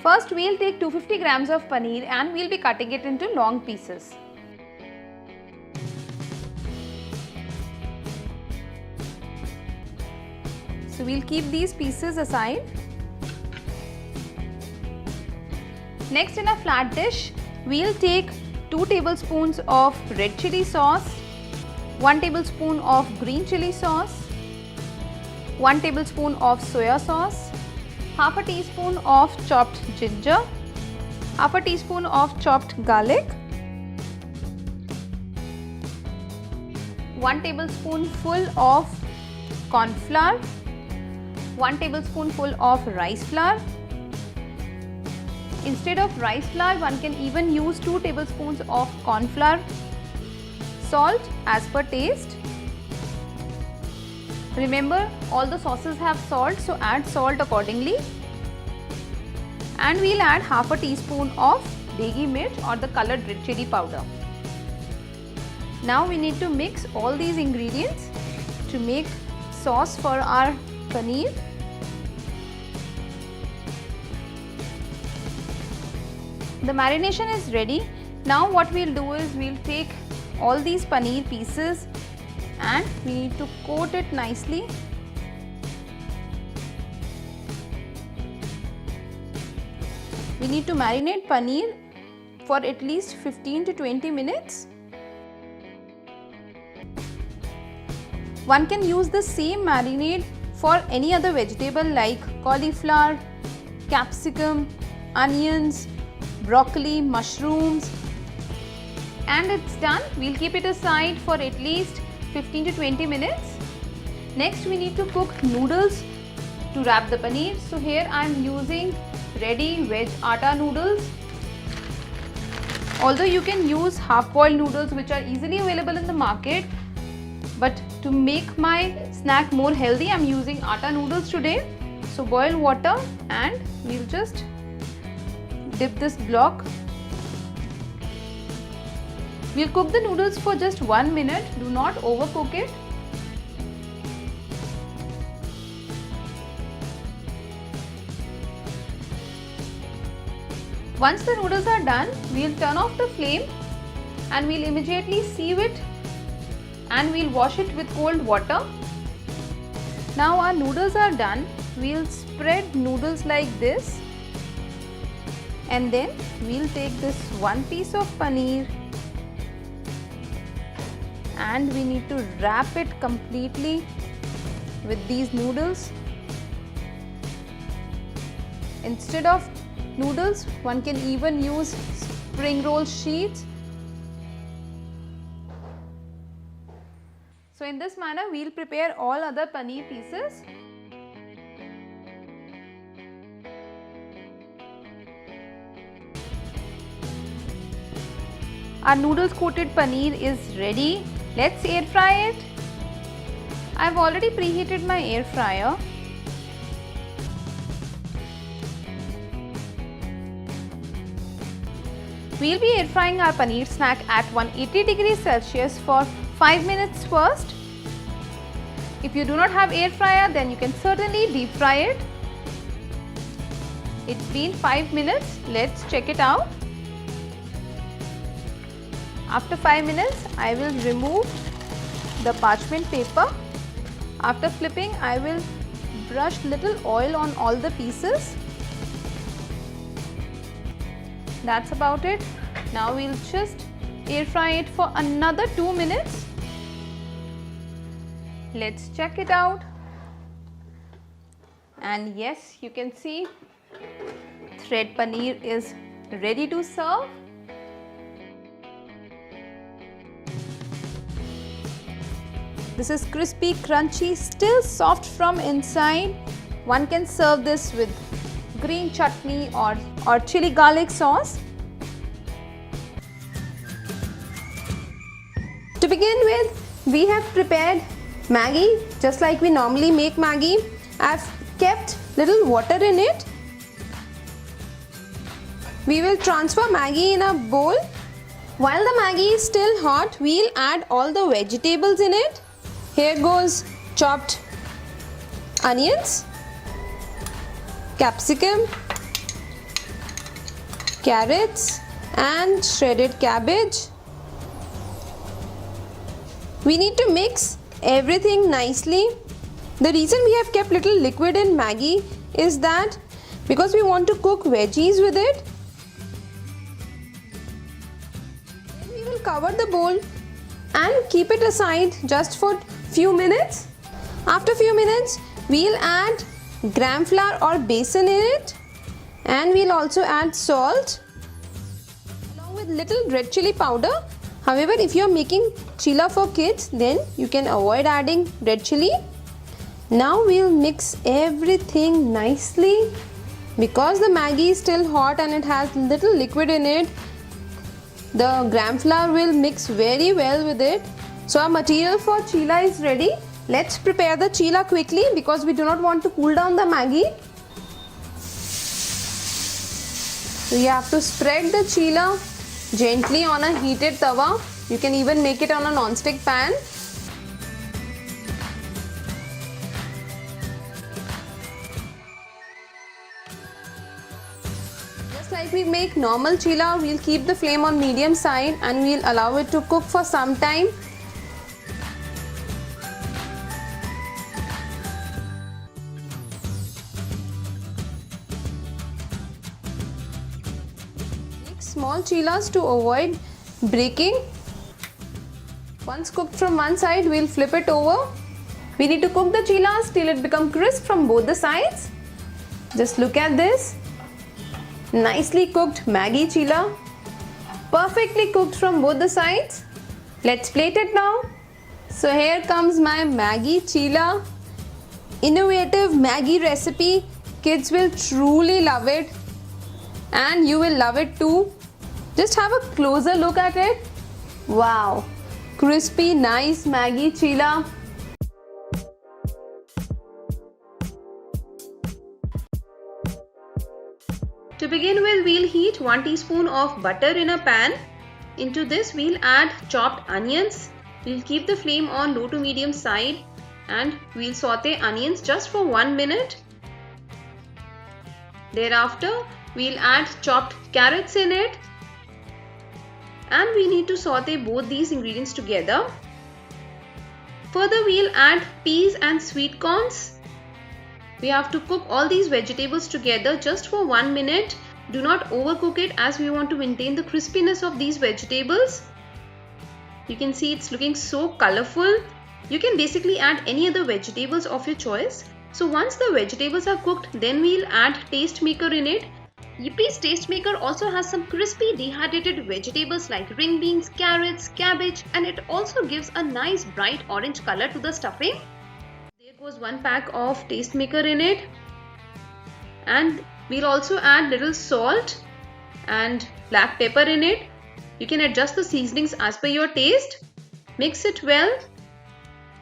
First we'll take 250 grams of paneer and we'll be cutting it into long pieces. So we'll keep these pieces aside. Next, in a flat dish, we'll take 2 tablespoons of red chili sauce, 1 tablespoon of green chili sauce, 1 tablespoon of soya sauce, half a teaspoon of chopped ginger, half a teaspoon of chopped garlic, 1 tablespoonful of corn flour, 1 tablespoonful of rice flour. Instead of rice flour, one can even use 2 tablespoons of corn flour. Salt as per taste. Remember, all the sauces have salt, so add salt accordingly. And we'll add half a teaspoon of degi mirch or the colored red chili powder. Now we need to mix all these ingredients to make sauce for our paneer. The marination is ready. Now what we'll do is we'll take all these paneer pieces and we need to coat it nicely. We need to marinate paneer for at least 15 to 20 minutes. One can use the same marinade for any other vegetable like cauliflower, capsicum, onions, broccoli, mushrooms, and it's done. We'll keep it aside for at least 15 to 20 minutes. Next, we need to cook noodles to wrap the paneer. So here I am using ready veg atta noodles. Although you can use half-boiled noodles which are easily available in the market, but to make my snack more healthy, I am using atta noodles today. So boil water and we'll just dip this block. We'll cook the noodles for just 1 minute. Do not overcook it. Once the noodles are done, we'll turn off the flame and we'll immediately sieve it and we'll wash it with cold water. Now our noodles are done. We'll spread noodles like this and then we'll take this one piece of paneer and we need to wrap it completely with these noodles. Instead of noodles, one can even use spring roll sheets. So in this manner, we'll prepare all other paneer pieces. Our noodles coated paneer is ready. Let's air fry it. I've already preheated my air fryer. We'll be air frying our paneer snack at 180 degrees Celsius for 5 minutes first. If you do not have air fryer, then you can certainly deep fry it. It's been 5 minutes. Let's check it out. After 5 minutes, I will remove the parchment paper. After flipping, I will brush little oil on all the pieces. That's about it. Now we'll just air fry it for another 2 minutes. Let's check it out. And yes, you can see thread paneer is ready to serve. This is crispy, crunchy, still soft from inside. One can serve this with green chutney or chili garlic sauce. To begin with, we have prepared Maggi just like we normally make Maggi. I've kept little water in it. We will transfer Maggi in a bowl. While the Maggi is still hot, we'll add all the vegetables in it. Here goes chopped onions, capsicum, carrots and shredded cabbage. We need to mix everything nicely. The reason we have kept little liquid in Maggi is that because we want to cook veggies with it. Then we will cover the bowl and keep it aside just for few minutes. After few minutes, we'll add gram flour or besan in it, and we'll also add salt along with little red chili powder. However, if you're making cheela for kids, then you can avoid adding red chili. Now we'll mix everything nicely. Because the Maggi is still hot and it has little liquid in it, the gram flour will mix very well with it. So our material for cheela is ready. Let's prepare the cheela quickly because we do not want to cool down the Maggi. So you have to spread the cheela gently on a heated tawa. You can even make it on a non-stick pan. Just like we make normal cheela, we'll keep the flame on medium side and we'll allow it to cook for some time. Make small cheelas to avoid breaking. Once cooked from one side, we'll flip it over. We need to cook the cheelas till it becomes crisp from both the sides. Just look at this. Nicely cooked Maggi cheela. Perfectly cooked from both the sides. Let's plate it now. So here comes my Maggi cheela. Innovative Maggi recipe. Kids will truly love it. And you will love it too. Just have a closer look at it. Wow. Crispy, nice Maggi cheela. To begin with, we'll heat 1 teaspoon of butter in a pan. Into this, we'll add chopped onions. We'll keep the flame on low to medium side and we'll saute onions just for 1 minute. Thereafter, we'll add chopped carrots in it. And we need to saute both these ingredients together. Further, we'll add peas and sweet corns. We have to cook all these vegetables together just for 1 minute. Do not overcook it as we want to maintain the crispiness of these vegetables. You can see it's looking so colorful. You can basically add any other vegetables of your choice. So once the vegetables are cooked, then we'll add taste maker in it. Yippie's taste maker also has some crispy dehydrated vegetables like ring beans, carrots, cabbage, and it also gives a nice bright orange color to the stuffing. There goes 1 pack of taste maker in it. And we'll also add little salt and black pepper in it. You can adjust the seasonings as per your taste. Mix it well.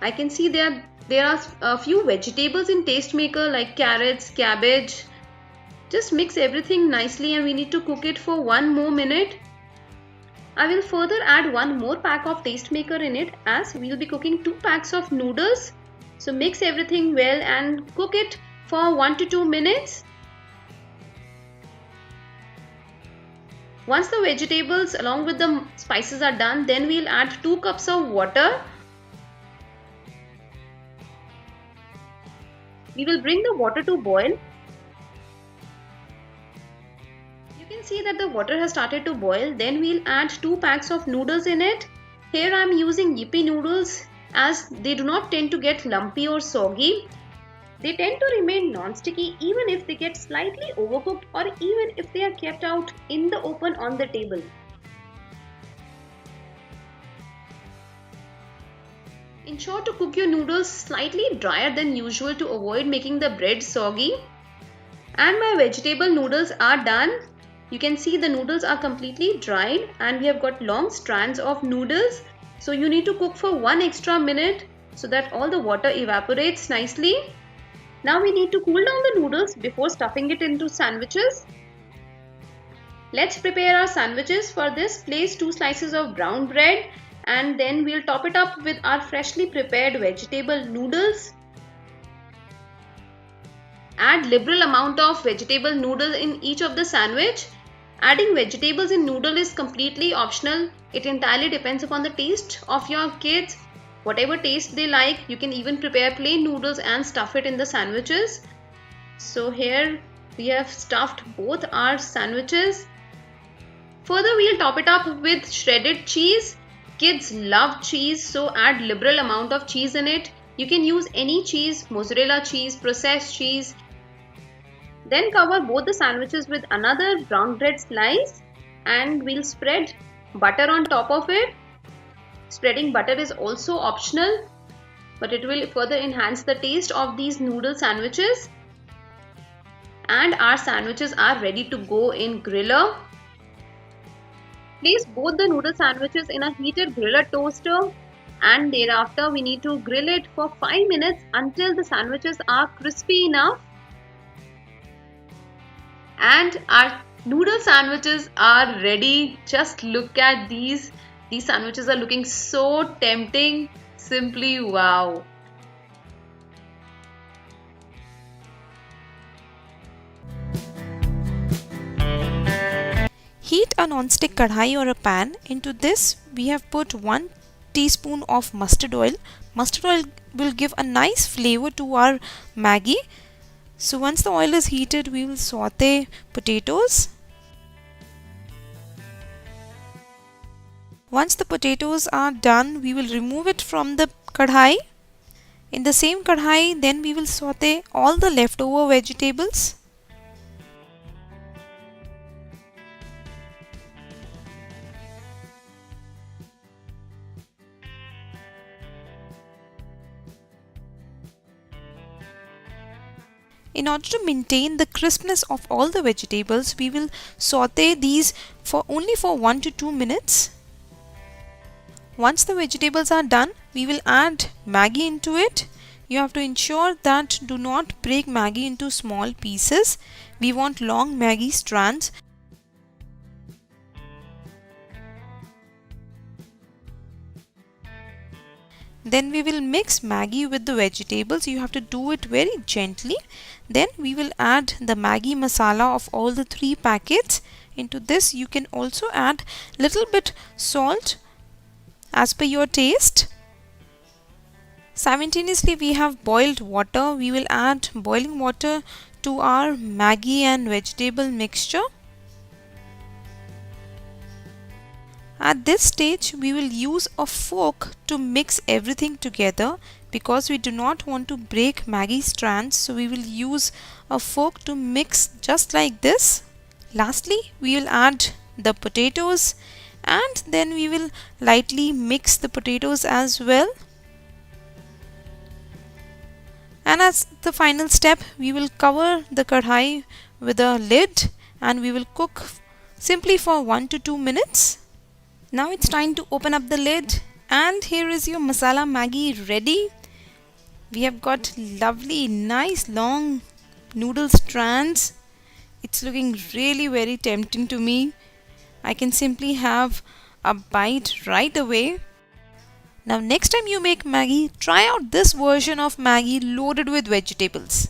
I can see there are a few vegetables in taste maker like carrots, cabbage. Just mix everything nicely and we need to cook it for 1 more minute. I will further add 1 more pack of taste maker in it as we will be cooking 2 packs of noodles. So mix everything well and cook it for 1 to 2 minutes. Once the vegetables along with the spices are done, then we'll add 2 cups of water. We will bring the water to boil. You can see that the water has started to boil. Then we'll add 2 packs of noodles in it. Here I am using Yippee noodles as they do not tend to get lumpy or soggy. They tend to remain non-sticky even if they get slightly overcooked or even if they are kept out in the open on the table. Ensure to cook your noodles slightly drier than usual to avoid making the bread soggy. And my vegetable noodles are done. You can see the noodles are completely dried and we have got long strands of noodles. So you need to cook for 1 extra minute so that all the water evaporates nicely. Now we need to cool down the noodles before stuffing it into sandwiches. Let's prepare our sandwiches. For this, place 2 slices of brown bread and then we'll top it up with our freshly prepared vegetable noodles. Add liberal amount of vegetable noodles in each of the sandwich. Adding vegetables in noodle is completely optional. It entirely depends upon the taste of your kids. Whatever taste they like, you can even prepare plain noodles and stuff it in the sandwiches. So here we have stuffed both our sandwiches. Further, we'll top it up with shredded cheese. Kids love cheese, so add liberal amount of cheese in it. You can use any cheese, mozzarella cheese, processed cheese. Then cover both the sandwiches with another brown bread slice and we'll spread butter on top of it. Spreading butter is also optional, but it will further enhance the taste of these noodle sandwiches. And our sandwiches are ready to go in griller. Place both the noodle sandwiches in a heated griller toaster and thereafter we need to grill it for 5 minutes until the sandwiches are crispy enough. And our noodle sandwiches are ready. Just look at these. These sandwiches are looking so tempting. Simply wow. Heat a non-stick kadai or a pan. Into this we have put 1 teaspoon of mustard oil. Mustard oil will give a nice flavor to our Maggi. So once the oil is heated, we will saute potatoes. Once the potatoes are done, we will remove it from the kadai. In the same kadai, then we will saute all the leftover vegetables. In order to maintain the crispness of all the vegetables, we will saute these for only 1 to 2 minutes. Once the vegetables are done, we will add Maggi into it. You have to ensure that do not break Maggi into small pieces. We want long Maggi strands. Then we will mix Maggi with the vegetables. You have to do it very gently. Then we will add the Maggi masala of all the 3 packets. Into this you can also add little bit salt as per your taste. Simultaneously we have boiled water. We will add boiling water to our Maggi and vegetable mixture. At this stage we will use a fork to mix everything together because we do not want to break Maggi strands, so we will use a fork to mix just like this. Lastly, we will add the potatoes and then we will lightly mix the potatoes as well. And as the final step, we will cover the kadai with a lid and we will cook simply for 1 to 2 minutes. Now it's time to open up the lid and here is your masala Maggi ready. We have got lovely, nice long noodle strands. It's looking really very tempting to me. I can simply have a bite right away. Now next time you make Maggi, try out this version of Maggi loaded with vegetables.